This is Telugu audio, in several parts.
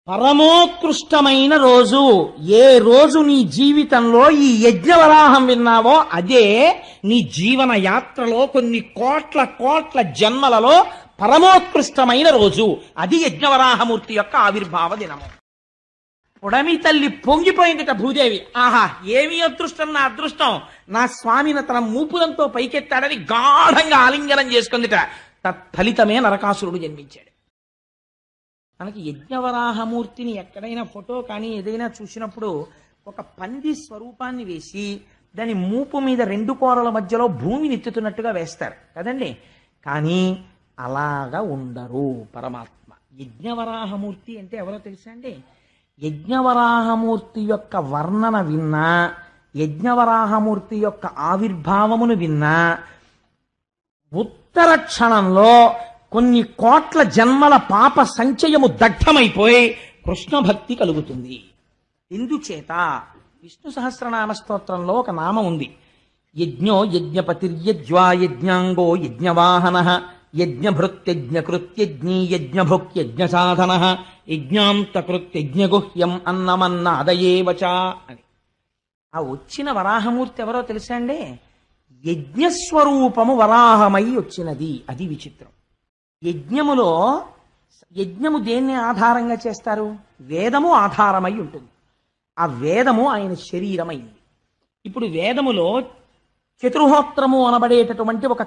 పరమోత్కృష్టమైన రోజు. ఏ రోజు నీ జీవితంలో ఈ యజ్ఞవరాహం విన్నావో అదే నీ జీవన యాత్రలో కొన్ని కోట్ల కోట్ల జన్మలలో పరమోత్కృష్టమైన రోజు. అది యజ్ఞవరాహమూర్తి యొక్క ఆవిర్భావ దినము. పుడమి తల్లి పొంగిపోయిందిట భూదేవి. ఆహా, ఏమి అదృష్టం, నా అదృష్టం, నా స్వామిని తన మూపులంతో పైకెత్తాడని గాఢంగా ఆలింగనం చేసుకుందిట. తత్ఫలితమే నరకాసురుడు జన్మించాడు. మనకి యజ్ఞవరాహమూర్తిని ఎక్కడైనా ఫోటో కానీ ఏదైనా చూసినప్పుడు ఒక పంది స్వరూపాన్ని వేసి దాని మూపు మీద రెండు కోరల మధ్యలో భూమిని ఎత్తుతున్నట్టుగా వేస్తారు కదండి. కానీ అలాగా ఉండరు పరమాత్మ. యజ్ఞవరాహమూర్తి అంటే ఎవరో తెలుసా అండి? యజ్ఞవరాహమూర్తి యొక్క వర్ణన విన్నా, యజ్ఞవరాహమూర్తి యొక్క ఆవిర్భావమును విన్నా ఉత్తర క్షణంలో కొన్ని కోట్ల జన్మల పాప సంచయము దగ్ధమైపోయి కృష్ణ భక్తి కలుగుతుంది. ఎందుచేత విష్ణు సహస్రనామ స్తోత్రంలో ఒక నామం ఉంది. యజ్ఞో యజ్ఞపతిర్యజ్వా యజ్ఞాంగో యజ్ఞవాహన యజ్ఞభృత్యజ్ఞకృత్యజ్ఞీ యజ్ఞభుక్యజ్ఞసాధన యజ్ఞాంతకృత్యజ్ఞగుహ్యం అన్నమన్నాదయేవచ అని. ఆ వచ్చిన వరాహమూర్తి ఎవరో తెలుసా అండి? యజ్ఞస్వరూపము వరాహమై వచ్చినది. అది విచిత్రం. యజ్ఞము దేన్ని ఆధారంగా చేస్తారు? వేదము ఆధారమై ఉంటుంది. ఆ వేదము ఆయన శరీరమైంది. ఇప్పుడు వేదములో చతుర్హోత్రము అనబడేటటువంటి ఒక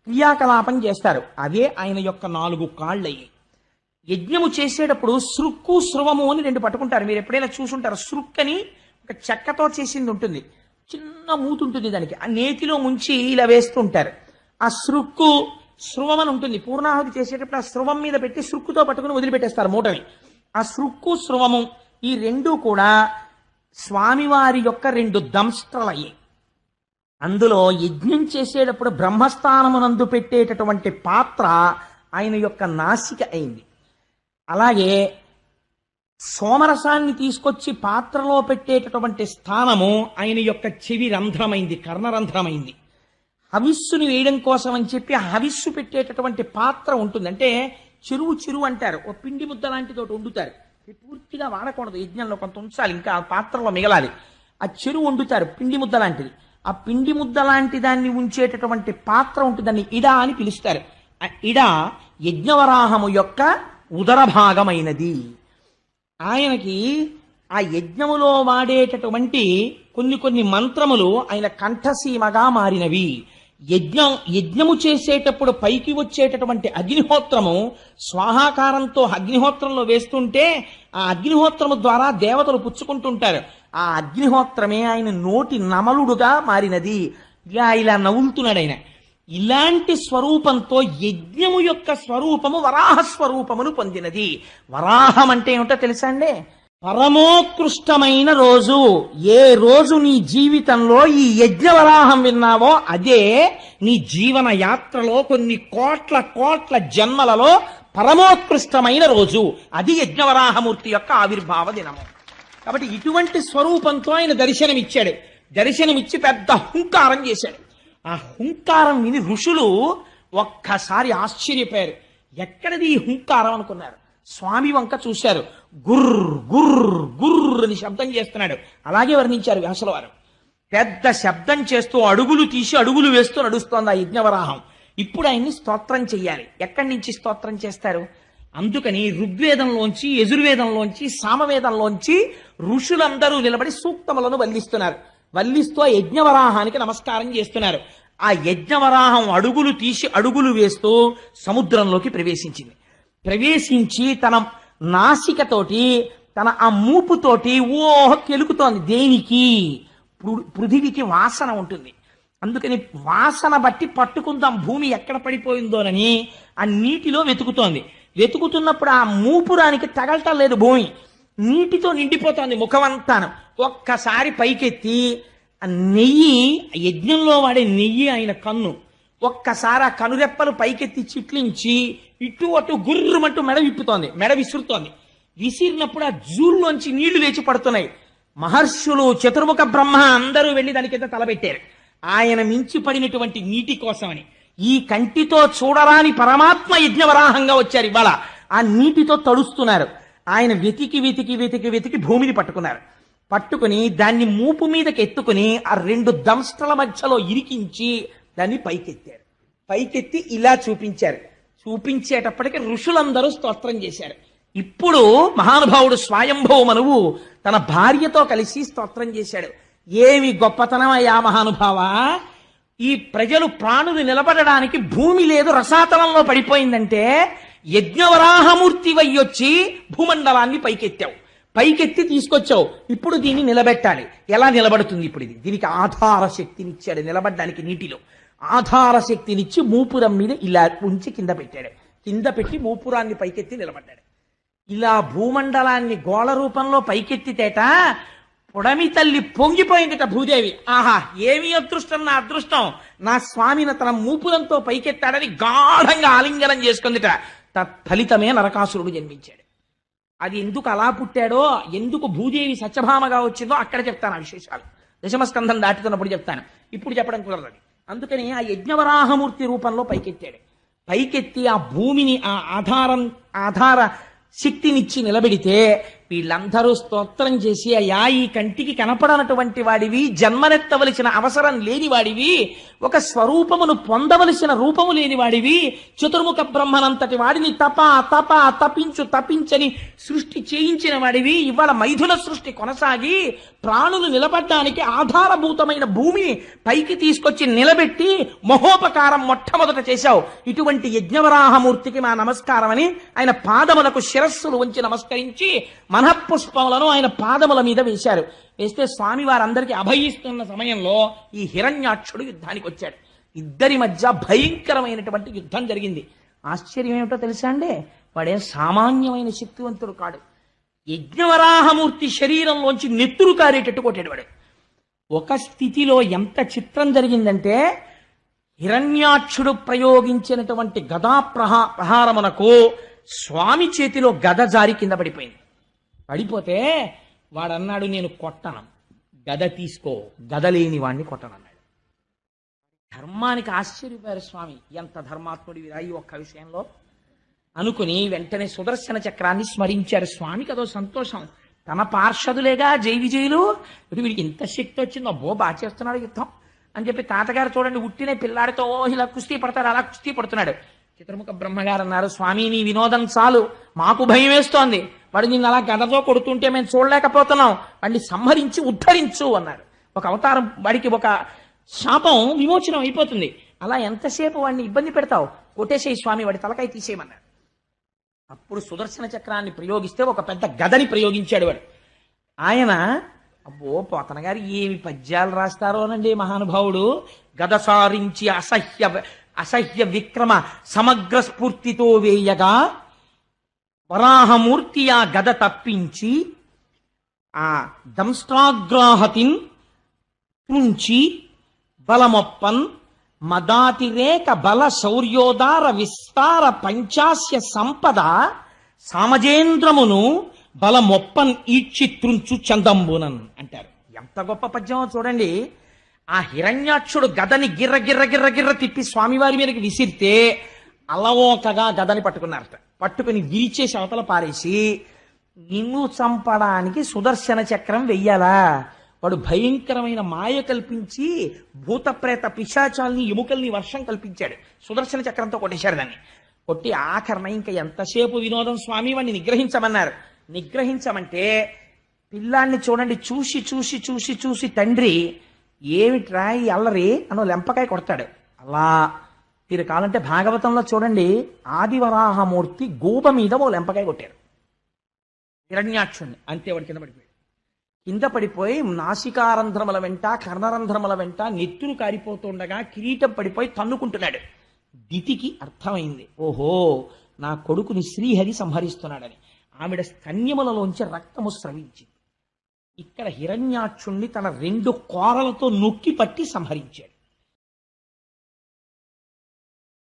క్రియాకలాపం చేస్తారు. అవే ఆయన యొక్క 4 కాళ్ళయ్యి. యజ్ఞము చేసేటప్పుడు సృక్కు స్రవము అని 2 పట్టుకుంటారు. మీరు ఎప్పుడైనా చూసుంటారు. సృక్ అని ఒక చెక్కతో చేసింది ఉంటుంది, చిన్న మూతుంటుంది దానికి. ఆ నేతిలో ముంచి ఇలా వేస్తుంటారు. ఆ సృక్కు స్రవం అని ఉంటుంది. పూర్ణాహుతి చేసేటప్పుడు ఆ స్రవం మీద పెట్టి సృక్కుతో పట్టుకుని వదిలిపెట్టేస్తారు మూటని. ఆ సృక్కు స్రవము ఈ 2 కూడా స్వామివారి యొక్క 2 దంష్ట్రలయ్యి. అందులో యజ్ఞం చేసేటప్పుడు బ్రహ్మస్థానమునందు పెట్టేటటువంటి పాత్ర ఆయన యొక్క నాసిక అయింది. అలాగే సోమరసాన్ని తీసుకొచ్చి పాత్రలో పెట్టేటటువంటి స్థానము ఆయన యొక్క చెవి రంధ్రమైంది, కర్ణరంధ్రమైంది. హవిస్సుని వేయడం కోసం అని చెప్పి ఆ హవిస్సు పెట్టేటటువంటి పాత్ర ఉంటుంది. అంటే చెరువు అంటారు. ఓ పిండి ముద్ద లాంటిది ఒకటి వండుతారు. పూర్తిగా వాడకూడదు, యజ్ఞంలో కొంత ఉంచాలి, ఇంకా ఆ పాత్రలో మిగలాలి. ఆ చెరువు వండుతారు, పిండి ముద్ద లాంటిది. ఆ పిండి ముద్ద లాంటి దాన్ని ఉంచేటటువంటి పాత్ర ఉంటుంది, దాన్ని ఇడ అని పిలుస్తారు. ఆ ఇడ యజ్ఞవరాహము యొక్క ఉదర భాగమైనది. ఆయనకి ఆ యజ్ఞములో వాడేటటువంటి కొన్ని మంత్రములు ఆయన కంఠసీమగా మారినవి. యజ్ఞము చేసేటప్పుడు పైకి వచ్చేటటువంటి అగ్నిహోత్రము స్వాహాకారంతో అగ్నిహోత్రంలో వేస్తుంటే ఆ అగ్నిహోత్రము ద్వారా దేవతలు పుచ్చుకుంటుంటారు. ఆ అగ్నిహోత్రమే ఆయన నోటి నమలుడుగా మారినది. ఇలా నవ్వులుతున్నాడు ఆయన. ఇలాంటి స్వరూపంతో యజ్ఞము యొక్క స్వరూపము వరాహ స్వరూపమును పొందినది. వరాహం అంటే ఏమిటో తెలుసా అండి? పరమోత్కృష్టమైన రోజు. ఏ రోజు నీ జీవితంలో ఈ యజ్ఞవరాహం విన్నావో అదే నీ జీవన యాత్రలో కొన్ని కోట్ల కోట్ల జన్మలలో పరమోత్కృష్టమైన రోజు. అది యజ్ఞవరాహమూర్తి యొక్క ఆవిర్భావ దినము. కాబట్టి ఇటువంటి స్వరూపంతో ఆయన దర్శనమిచ్చాడు. దర్శనమిచ్చి పెద్ద హుంకారం చేశాడు. ఆ హుంకారం విని ఋషులు ఒక్కసారి ఆశ్చర్యపోయారు. ఎక్కడిది ఈ హుంకారం అనుకున్నారు. స్వామి వంక చూశారు. గుర్ర్ గుర్ర్ గుర్ర్ అని శబ్దం చేస్తున్నాడు. అలాగే వర్ణించారు వ్యాసుల వారు. పెద్ద శబ్దం చేస్తూ అడుగులు తీసి అడుగులు వేస్తూ నడుస్తోంది ఆ యజ్ఞవరాహం. ఇప్పుడు ఆయన్ని స్తోత్రం చెయ్యాలి. ఎక్కడి నుంచి స్తోత్రం చేస్తారు? అందుకని ఋగ్వేదంలోంచి, యజుర్వేదంలోంచి, సామవేదంలోంచి ఋషులందరూ నిలబడి సూక్తములను వల్లిస్తున్నారు. వల్లిస్తూ ఆ యజ్ఞవరాహానికి నమస్కారం చేస్తున్నారు. ఆ యజ్ఞవరాహం అడుగులు తీసి అడుగులు వేస్తూ సముద్రంలోకి ప్రవేశించి తన నాసికతోటి, తన ఆ మూపుతోటి కెలుకుతోంది. దేనికి? పృథివికి వాసన ఉంటుంది. అందుకని వాసన బట్టి పట్టుకుందాం భూమి ఎక్కడ పడిపోయిందోనని ఆ నీటిలో వెతుకుతోంది. వెతుకుతున్నప్పుడు ఆ మూపురానికి తగలటం లేదు. భూమి నీటితో నిండిపోతోంది ముఖమంతాను. ఒక్కసారి పైకెత్తి ఆ నెయ్యి, యజ్ఞంలో వాడే నెయ్యి ఆయన కన్ను, ఒక్కసారి ఆ కనురెప్పలు పైకెత్తి చిట్లించి ఇటు అటు గుర్రమంటూ మెడ విప్పుతోంది, మెడ విసురుతోంది. విసిరినప్పుడు ఆ జూల్లోంచి నీళ్లు లేచి పడుతున్నాయి. మహర్షులు, చతుర్ముఖ బ్రహ్మ అందరూ వెళ్ళి దాని కింద తలబెట్టారు ఆయన మించి పడినటువంటి నీటి కోసమని. ఈ కంటితో చూడరాని పరమాత్మ యజ్ఞవరాహంగా వచ్చారు. ఇవాళ ఆ నీటితో తడుస్తున్నారు. ఆయన వెతికి వెతికి వెతికి వెతికి భూమిని పట్టుకున్నారు. పట్టుకుని దాన్ని మూపు మీదకి ఎత్తుకుని ఆ రెండు దంష్టల మధ్యలో ఇరికించి దాన్ని పైకెత్తారు. పైకెత్తి ఇలా చూపించారు. చూపించేటప్పటికి ఋషులందరూ స్తోత్రం చేశారు. ఇప్పుడు మహానుభావుడు స్వయంభవ మనువు తన భార్యతో కలిసి స్తోత్రం చేశాడు. ఏమి గొప్పతనమయ్యా మహానుభావా, ఈ ప్రజలు ప్రాణులు నిలబడడానికి భూమి లేదు, రసాతలంలో పడిపోయిందంటే యజ్ఞవరాహమూర్తి వయ్యొచ్చి భూమండలాన్ని పైకెత్తావు, పైకెత్తి తీసుకొచ్చావు. ఇప్పుడు దీన్ని నిలబెట్టాలి. ఎలా నిలబడుతుంది ఇప్పుడు ఇది? దీనికి ఆధార శక్తినిచ్చాడు. నిలబడ్డానికి నీటిలో ఆధార శక్తినిచ్చి మూపురం మీద ఇలా ఉంచి కింద పెట్టాడు. కింద పెట్టి మూపురాన్ని పైకెత్తి నిలబడ్డాడు. ఇలా భూమండలాన్ని గోళ రూపంలో పైకెత్తితేట పొడమి తల్లి పొంగిపోయిందిట భూదేవి. ఆహా, ఏమి అదృష్టం, నా అదృష్టం, నా స్వామిని తన మూపురంతో పైకెత్తాడని గాఢంగా ఆలింగనం చేసుకుందిట. తత్ఫలితమే నరకాసురుడు జన్మించాడు. అది ఎందుకు అలా పుట్టాడో, ఎందుకు భూదేవి సత్యభామగా వచ్చిందో అక్కడ చెప్తాను. ఆ విశేషాలు దశమస్కంధం దాటుతున్నప్పుడు చెప్తాను, ఇప్పుడు చెప్పడం కుదరదు. అందుకని ఆ యజ్ఞవరాహమూర్తి రూపంలో పైకెత్తాడు. పైకెత్తి ఆ భూమిని ఆ ఆధార శక్తినిచ్చి నిలబెడితే వీళ్ళందరూ స్తోత్రం చేసి, అయ్యా ఈ కంటికి కనపడనటువంటి వాడివి, జన్మనెత్తవలసిన అవసరం లేని వాడివి, ఒక స్వరూపమును పొందవలసిన రూపము లేని వాడివి, చతుర్ముఖ బ్రహ్మనంతటి వాడిని తపించని సృష్టి చేయించిన వాడివి, ఇవాళ మైథున సృష్టి కొనసాగి ప్రాణులు నిలబడ్డానికి ఆధారభూతమైన భూమిని పైకి తీసుకొచ్చి నిలబెట్టి మహోపకారం మొట్టమొదట చేశావు. ఇటువంటి యజ్ఞవరాహమూర్తికి మా నమస్కారం అని ఆయన పాదములకు శిరస్సులు ఉంచి నమస్కరించి మనఃపుష్పములను ఆయన పాదముల మీద వేశారు. వేస్తే స్వామి వారందరికీ అభయిస్తున్న సమయంలో ఈ హిరణ్యాక్షుడు యుద్ధానికి వచ్చాడు. ఇద్దరి మధ్య భయంకరమైనటువంటి యుద్ధం జరిగింది. ఆశ్చర్యం ఏమిటో తెలుసా అండి, వాడేం సామాన్యమైన శక్తివంతుడు కాడు. యజ్ఞవరాహమూర్తి శరీరంలోంచి నెత్తురు కారేటట్టు కొట్టాడు వాడు. ఒక స్థితిలో ఎంత చిత్రం జరిగిందంటే, హిరణ్యాక్షుడు ప్రయోగించినటువంటి గదా ప్రహారమునకు స్వామి చేతిలో గద జారి కింద పడిపోయింది. పడిపోతే వాడన్నాడు, నేను కొట్టను, గద తీసుకో, గద లేని వాడిని కొట్టనన్నాడు. ధర్మానికి ఆశ్చర్యపోయారు స్వామి. ఎంత ధర్మాత్ముడివి ఈ ఒక్క విషయంలో అనుకుని వెంటనే సుదర్శన చక్రాన్ని స్మరించారు. స్వామికి అదో సంతోషం. తన పార్షదులేగా జై విజయులు, వీడికి ఇంత శక్తి వచ్చిందో, అబ్బో బాగా చేస్తున్నాడు యుద్ధం అని చెప్పి తాతగారు చూడండి ఉట్టినే పిల్లాడితో ఇలా కుస్తీ పడతాడు, అలా కుస్తీ పడుతున్నాడు. చతుర్ముఖ బ్రహ్మగారు అన్నారు, స్వామి నీ వినోదం చాలు, మాకు భయం వేస్తోంది, వాడు నిన్ను అలా గదతో కొడుతుంటే మేము చూడలేకపోతున్నాం, వాడిని సంహరించి ఉద్ధరించు అన్నారు. ఒక అవతారం, వాడికి ఒక శాపం విమోచనం అయిపోతుంది. అలా ఎంతసేపు వాడిని ఇబ్బంది పెడతావు, కొట్టేసేయి స్వామి, వాడి తలకాయ తీసేయమన్నారు. అప్పుడు సుదర్శన చక్రాన్ని ప్రయోగిస్తే ఒక పెద్ద గదని ప్రయోగించాడు వాడు. ఆయన, అబ్బో పోతన గారు ఏమి పద్యాలు రాస్తారోనండి మహానుభావుడు, గద సారించి అసహ్య విక్రమ సమగ్ర స్ఫూర్తితో వేయగా వరాహమూర్తి ఆ గద తప్పించి ఆ దంష్ట్రాగ్రాహతిన్ తుంచి బలమొప్పన్ మదాతిరేక బల శౌర్యోదార విస్తార పంచాస్య సంపద సామజేంద్రమును బలమొప్పన్ ఈడ్చి త్రుంచు చందంబునన్ అంటారు. ఎంత గొప్ప పద్యమో చూడండి. ఆ హిరణ్యాక్షుడు గదని గిర్ర గిర్ర గిర్ర గిర్ర తిప్పి స్వామివారి మీదకి విసిరితే అలవోకగా గదని పట్టుకున్నారట. పట్టుకుని విరిచేసి అవతల పారేసి, నిన్ను చంపడానికి సుదర్శన చక్రం వెయ్యాలా? వాడు భయంకరమైన మాయ కల్పించి భూత ప్రేత పిశాచాల్ని ఎముకల్ని వర్షం కల్పించాడు. సుదర్శన చక్రంతో కొట్టేశాడు దాన్ని. కొట్టి ఆఖరణ ఇంకా ఎంతసేపు వినోదం స్వామి, వాడిని నిగ్రహించమన్నారు. నిగ్రహించమంటే పిల్లాన్ని చూడండి, చూసి చూసి చూసి చూసి తండ్రి ఏమిట్రా ఈ అల్లరి అనో లెంపకాయ కొడతాడు. అలా మీరు కావాలంటే భాగవతంలో చూడండి, ఆదివరాహమూర్తి గోప మీద ఓ లెంపకాయ కొట్టారు హిరణ్యాక్షుణ్ణి. అంతే వాడు కింద పడిపోయాడు. కింద పడిపోయి నాసికారంధ్రముల వెంట కర్ణరంధ్రముల వెంట నెత్తురు కారిపోతుండగా కిరీటం పడిపోయి తన్నుకుంటున్నాడు. దితికి అర్థమైంది, ఓహో నా కొడుకుని శ్రీహరి సంహరిస్తున్నాడని. ఆవిడ స్తన్యములలోంచి రక్తము స్రవించింది. ఇక్కడ హిరణ్యాక్షుణ్ణి తన రెండు కోరలతో నొక్కి పట్టి సంహరించాడు.